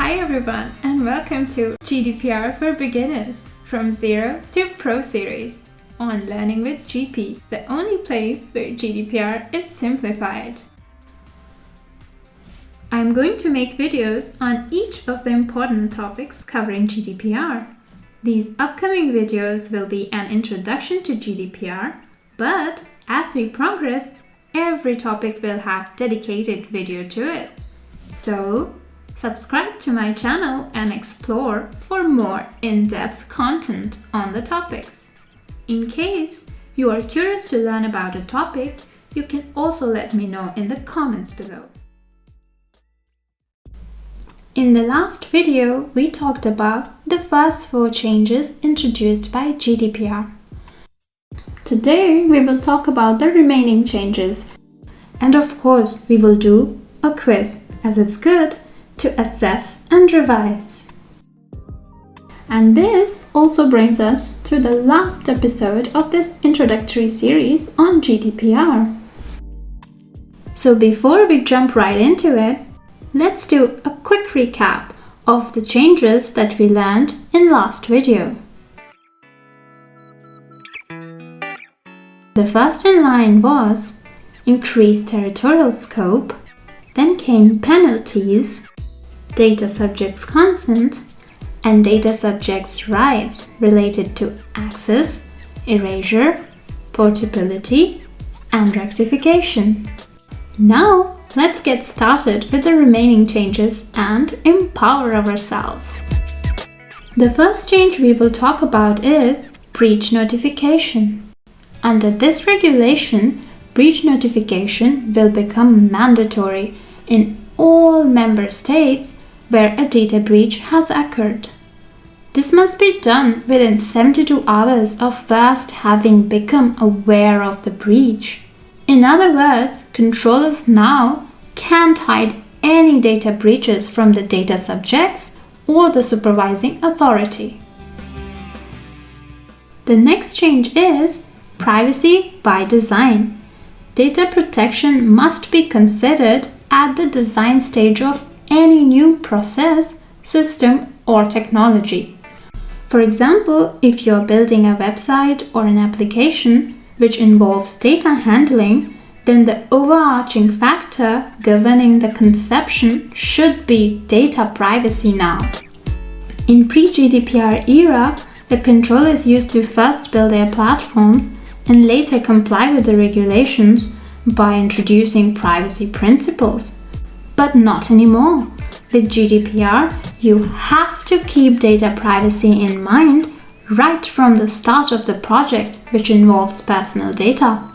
Hi everyone and welcome to GDPR for Beginners from Zero to Pro series on Learning with GP, the only place where GDPR is simplified. I'm going to make videos on each of the important topics covering GDPR. These upcoming videos will be an introduction to GDPR, but as we progress, every topic will have dedicated video to it. So, subscribe to my channel and explore for more in-depth content on the topics. In case you are curious to learn about a topic, you can also let me know in the comments below. In the last video, we talked about the first 4 changes introduced by GDPR. Today, we will talk about the remaining changes. And of course, we will do a quiz, as it's good to assess and revise. And this also brings us to the last episode of this introductory series on GDPR. So before we jump right into it, let's do a quick recap of the changes that we learned in last video. The first in line was increased territorial scope, then came penalties, data subjects' consent, and data subjects' rights related to access, erasure, portability, and rectification. Now, let's get started with the remaining changes and empower ourselves. The first change we will talk about is breach notification. Under this regulation, breach notification will become mandatory in all member states where a data breach has occurred. This must be done within 72 hours of first having become aware of the breach. In other words, controllers now can't hide any data breaches from the data subjects or the supervising authority. The next change is privacy by design. Data protection must be considered at the design stage of any new process, system, or technology. For example, if you're building a website or an application which involves data handling, then the overarching factor governing the conception should be data privacy now. In pre-GDPR era, the controllers used to first build their platforms and later comply with the regulations by introducing privacy principles. But not anymore. With GDPR, you have to keep data privacy in mind right from the start of the project, which involves personal data.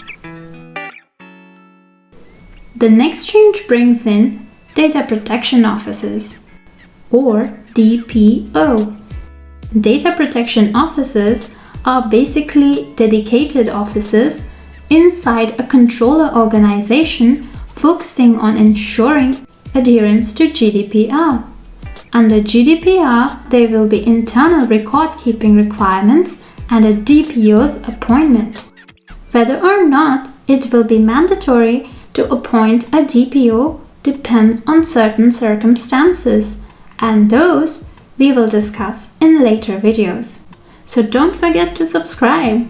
The next change brings in data protection officers, or DPO. Data protection officers are basically dedicated officers inside a controller organization focusing on ensuring adherence to GDPR. Under GDPR, there will be internal record-keeping requirements and a DPO's appointment. Whether or not it will be mandatory to appoint a DPO depends on certain circumstances, and those we will discuss in later videos. So don't forget to subscribe.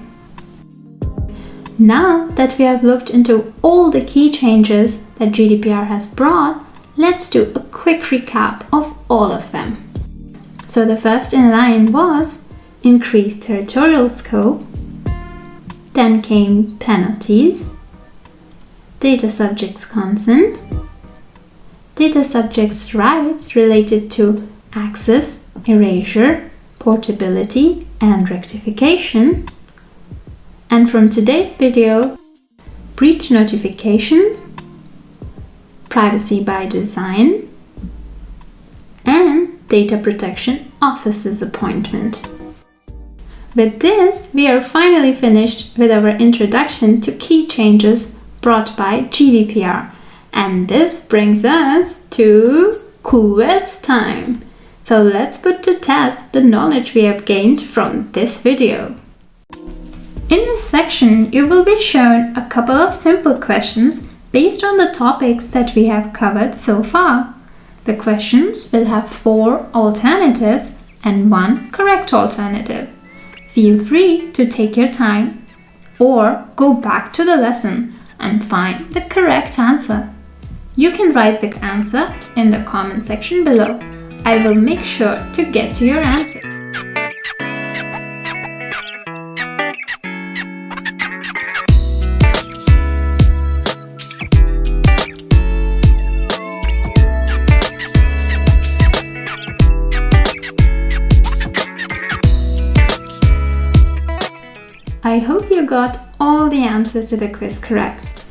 Now that we have looked into all the key changes that GDPR has brought, let's do a quick recap of all of them. So the first in line was increased territorial scope, then came penalties, data subjects' consent, data subjects' rights related to access, erasure, portability, and rectification. And from today's video, breach notifications, privacy by design, and data protection officer's appointment. With this, we are finally finished with our introduction to key changes brought by GDPR. And this brings us to quiz time. So let's put to test the knowledge we have gained from this video. In this section, you will be shown a couple of simple questions based on the topics that we have covered so far. The The questions will have 4 alternatives and 1 correct alternative. Feel free to take your time or go back to the lesson and find the correct answer. You can write the answer in the comment section below. I will make sure to get to your answer. I hope you got all the answers to the quiz correct.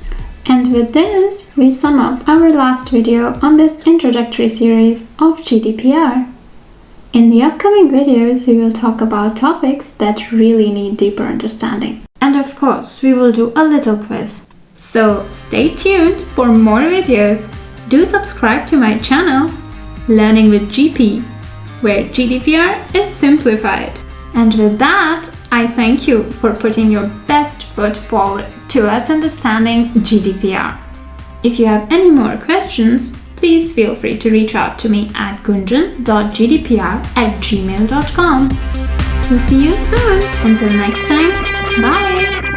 And with this, we sum up our last video on this introductory series of GDPR. In the upcoming videos, we will talk about topics that really need deeper understanding. And of course, we will do a little quiz. So stay tuned for more videos. Do subscribe to my channel, Learning with GP, where GDPR is simplified. And with that, I thank you for putting your best foot forward towards understanding GDPR. If you have any more questions, please feel free to reach out to me at gunjan.gdpr@gmail.com. So see you soon. Until next time, bye!